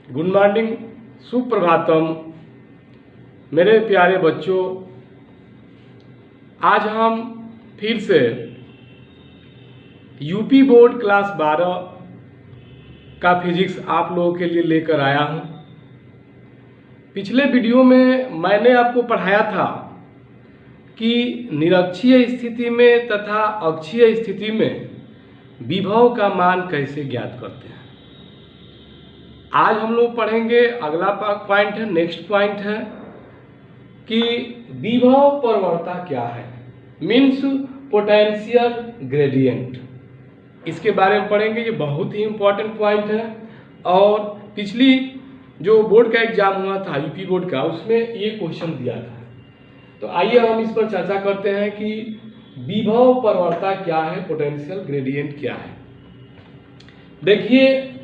Good morning, Suprabhatam मेरे प्यारे बच्चों। आज हम फिर से यूपी बोर्ड क्लास 12 का फिजिक्स आप लोगों के लिए लेकर आया हूं। पिछले वीडियो में मैंने आपको पढ़ाया था कि निरक्षीय स्थिति में तथा अक्षीय स्थिति में विभव का मान कैसे ज्ञात करते हैं। आज हम लोग पढ़ेंगे, अगला पॉइंट है, नेक्स्ट पॉइंट है कि विभव प्रवणता क्या है, मीन्स पोटेंशियल ग्रेडियंट। इसके बारे में पढ़ेंगे। ये बहुत ही इंपॉर्टेंट पॉइंट है और पिछली जो बोर्ड का एग्जाम हुआ था यूपी बोर्ड का, उसमें ये क्वेश्चन दिया था। तो आइए हम इस पर चर्चा करते हैं कि विभव प्रवणता क्या है, पोटेंशियल ग्रेडियंट क्या है। देखिए,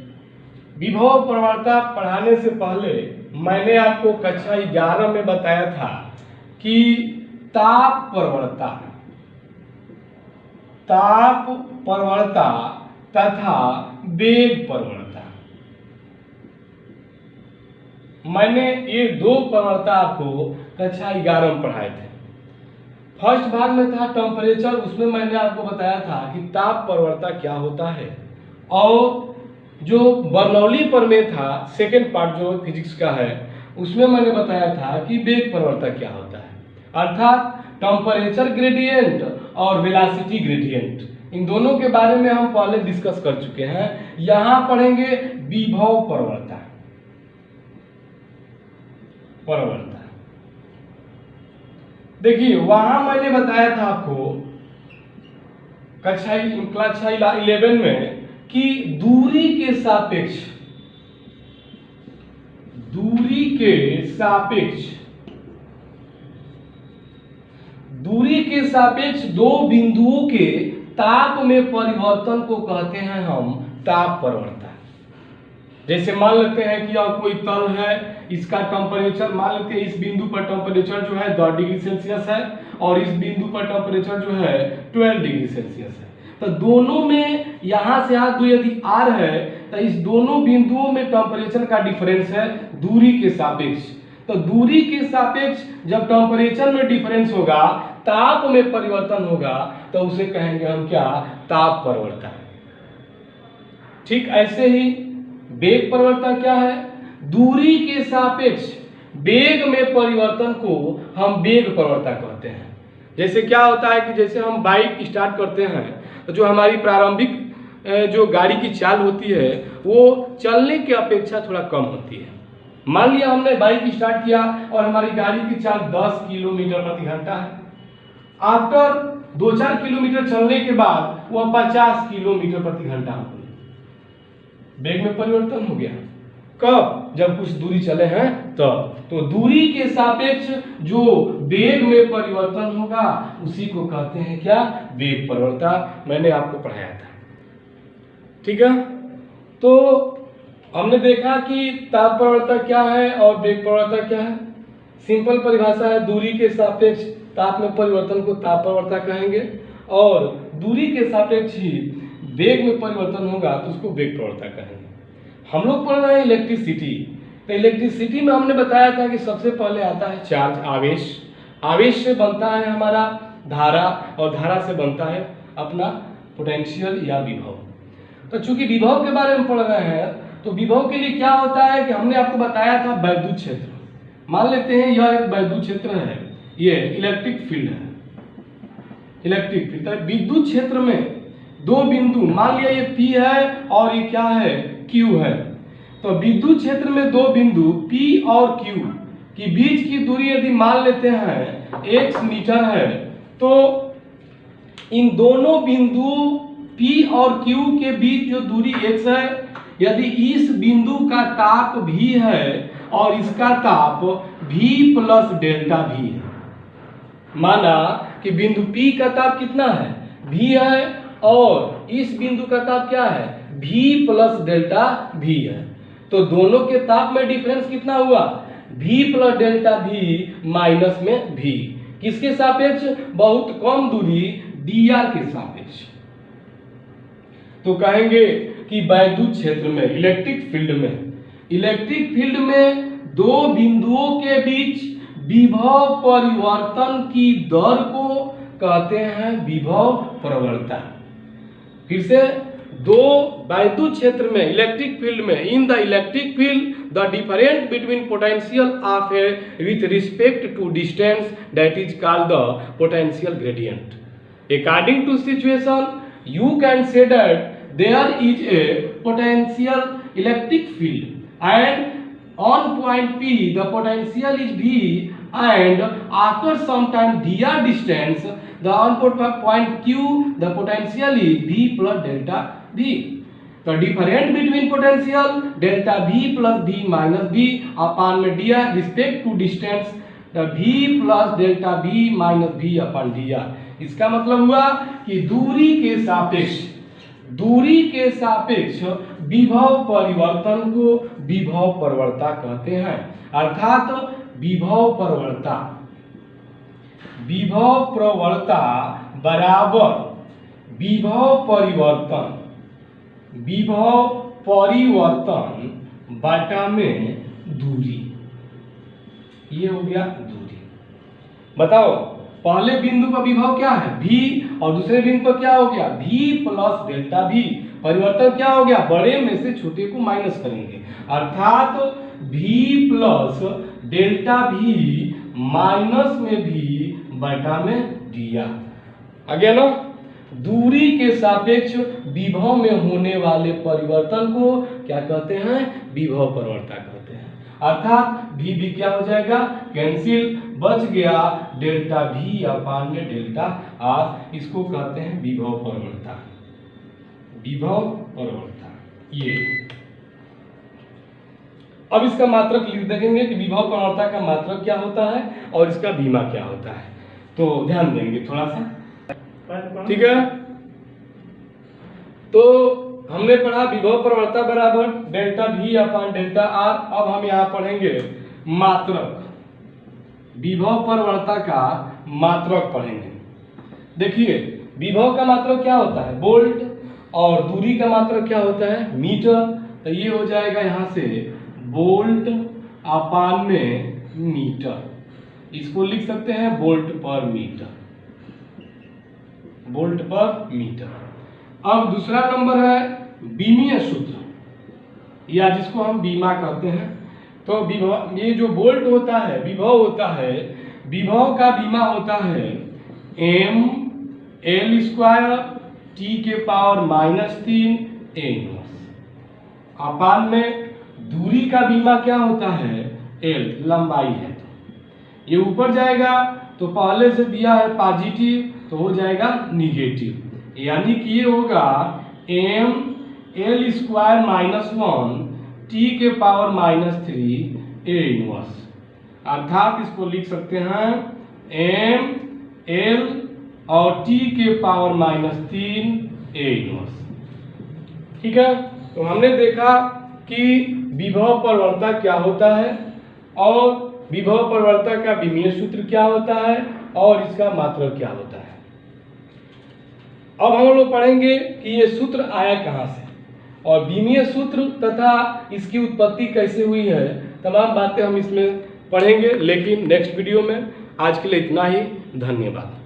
विभव प्रवणता पढ़ाने से पहले मैंने आपको कक्षा 11 में बताया था कि ताप प्रवणता तथा वेग प्रवणता, मैंने ये दो प्रवणता आपको कक्षा 11 में पढ़ाए थे। फर्स्ट भाग में था टेम्परेचर, उसमें मैंने आपको बताया था कि ताप प्रवणता क्या होता है, और जो बर्नौली प्रमेय था, सेकेंड पार्ट जो फिजिक्स का है, उसमें मैंने बताया था कि वेग प्रवणता क्या होता है, अर्थात टेम्परेचर ग्रेडियंट और वेलोसिटी ग्रेडियंट। इन दोनों के बारे में हम पहले डिस्कस कर चुके हैं। यहां पढ़ेंगे विभव प्रवणता। देखिए, वहां मैंने बताया था आपको कक्षा 11 में कि दूरी के सापेक्ष दो बिंदुओं के ताप में परिवर्तन को कहते हैं हम ताप प्रवणता। जैसे मान लेते हैं कि कोई तल है, इसका टेम्परेचर मान लेते हैं, इस बिंदु पर टेम्परेचर जो है 10 डिग्री सेल्सियस है और इस बिंदु पर टेम्परेचर जो है 12 डिग्री सेल्सियस है। तो दोनों में यहां से यहां यदि आर है तो इस दोनों बिंदुओं में टेम्परेचर का डिफरेंस है दूरी के सापेक्ष। तो दूरी के सापेक्ष जब टेम्परेचर में डिफरेंस होगा, ताप में परिवर्तन होगा, तो उसे कहेंगे हम क्या, ताप प्रवणता। ठीक ऐसे ही वेग प्रवणता क्या है, दूरी के सापेक्ष वेग में परिवर्तन को हम वेग प्रवणता कहते हैं। जैसे क्या होता है कि जैसे हम बाइक स्टार्ट करते हैं तो जो हमारी प्रारंभिक जो गाड़ी की चाल होती है वो चलने की अपेक्षा थोड़ा कम होती है। मान लिया हमने बाइक स्टार्ट किया और हमारी गाड़ी की चाल 10 किलोमीटर प्रति घंटा है। आफ्टर 2-4 किलोमीटर चलने के बाद वह 50 किलोमीटर प्रति घंटा हो गई। वेग में परिवर्तन हो गया। कब? जब कुछ दूरी चले हैं तब। तो दूरी के सापेक्ष जो वेग में परिवर्तन होगा उसी को कहते हैं क्या, वेग प्रवणता। मैंने आपको पढ़ाया था, ठीक है। तो हमने देखा कि ताप प्रवणता क्या है और वेग प्रवणता क्या है। सिंपल परिभाषा है, दूरी के सापेक्ष ताप में परिवर्तन को ताप प्रवणता कहेंगे, और दूरी के सापेक्ष ही वेग में परिवर्तन होगा तो उसको वेग प्रवणता कहेंगे। हम लोग पढ़ रहे हैं इलेक्ट्रिसिटी। तो इलेक्ट्रिसिटी में हमने बताया था कि सबसे पहले आता है चार्ज, आवेश। आवेश से बनता है हमारा धारा, और धारा से बनता है अपना पोटेंशियल या विभव। तो चूंकि विभव के बारे में पढ़ रहे हैं तो विभव के लिए क्या होता है कि हमने आपको बताया था वैद्युत क्षेत्र। मान लेते हैं यह एक वैद्युत क्षेत्र है, ये इलेक्ट्रिक फील्ड है, इलेक्ट्रिक फील्ड। तो विद्युत क्षेत्र में दो बिंदु, मान लिया ये P है और ये क्या है, Q है। तो विद्युत क्षेत्र में दो बिंदु P और Q की बीच की दूरी यदि मान लेते हैं x मीटर है, तो इन दोनों बिंदु P और Q के बीच जो दूरी x है, यदि इस बिंदु का ताप V है और इसका ताप V प्लस डेल्टा V है, माना कि बिंदु P का ताप कितना है, V है, और इस बिंदु का ताप क्या है, V प्लस डेल्टा V है। तो दोनों के ताप में डिफरेंस कितना हुआ, V plus delta V minus में V। किसके सापेक्ष, बहुत कम दूरी dr के सापेक्ष। तो कहेंगे कि वैद्युत क्षेत्र में, इलेक्ट्रिक फील्ड में इलेक्ट्रिक फील्ड में दो बिंदुओं के बीच विभव परिवर्तन की दर को कहते हैं विभव प्रवणता। फिर से, दो वैद्युत क्षेत्र में इलेक्ट्रिक फील्ड में, in the electric field the difference between potential of a with respect to distance that is called the potential gradient. According to situation you can say that there is a potential electric field and on point P the potential is V and after some time dr distance the on point Q the potential is V plus delta V. The difference between potential delta V plus V minus V upon में dr respect to distance the V plus delta V minus V upon dr। इसका मतलब हुआ कि दूरी के सापेक्ष विभव परिवर्तन को विभव प्रवणता कहते हैं। अर्थात विभव प्रवणता बराबर विभव परिवर्तन बटा में दूरी। ये हो गया दूरी। बताओ, पहले बिंदु पर विभव क्या है V और दूसरे बिंदु पर क्या हो गया V प्लस डेल्टा V। परिवर्तन क्या हो गया, बड़े में से छोटे को माइनस करेंगे, अर्थात V plus delta V minus में V बटा में दिया आ गया ना। दूरी के सापेक्ष विभव में होने वाले परिवर्तन को क्या कहते हैं, विभव प्रवणता कहते हैं। अर्थात V भी क्या हो जाएगा, कैंसिल, बच गया डेल्टा V अपान में डेल्टा R। इसको कहते हैं विभव प्रवणता। ये अब इसका मात्रक लिख देंगे कि विभव प्रवणता का मात्रक क्या होता है और इसका बीमा क्या होता है, तो ध्यान देंगे थोड़ा सा, ठीक है। तो हमने पढ़ा विभव प्रवणता बराबर डेल्टा V अपान डेल्टा R। अब हम यहाँ पढ़ेंगे मात्रक, विभव प्रवणता का मात्रक पढ़ेंगे। देखिए, विभव का मात्रक क्या होता है, वोल्ट, और दूरी का मात्रक क्या होता है, मीटर। तो ये हो जाएगा यहाँ से वोल्ट अपान में मीटर। इसको लिख सकते हैं वोल्ट पर मीटर, वोल्ट पर मीटर। अब दूसरा नंबर है बीमीय सूत्र, या जिसको हम बीमा कहते हैं। तो विभव, ये जो वोल्ट होता है, विभव होता है, विभव का बीमा होता है m l स्क्वायर t के पावर -3 a इनवर्स अपान में दूरी का बीमा क्या होता है, l लंबाई है। तो ये ऊपर जाएगा तो पहले से दिया है पॉजिटिव, तो हो जाएगा निगेटिव, यानी कि ये होगा m l स्क्वायर -1 t के पावर -3 a इनवर्स। अर्थात इसको लिख सकते हैं m l और t के पावर -3 a इनवर्स। ठीक है, तो हमने देखा कि विभव प्रवणता क्या होता है और विभव प्रवणता का विमीय सूत्र क्या होता है और इसका मात्रक क्या होता है। अब हम लोग पढ़ेंगे कि ये सूत्र आया कहाँ से और विमीय सूत्र तथा इसकी उत्पत्ति कैसे हुई है, तमाम बातें हम इसमें पढ़ेंगे, लेकिन नेक्स्ट वीडियो में। आज के लिए इतना ही, धन्यवाद।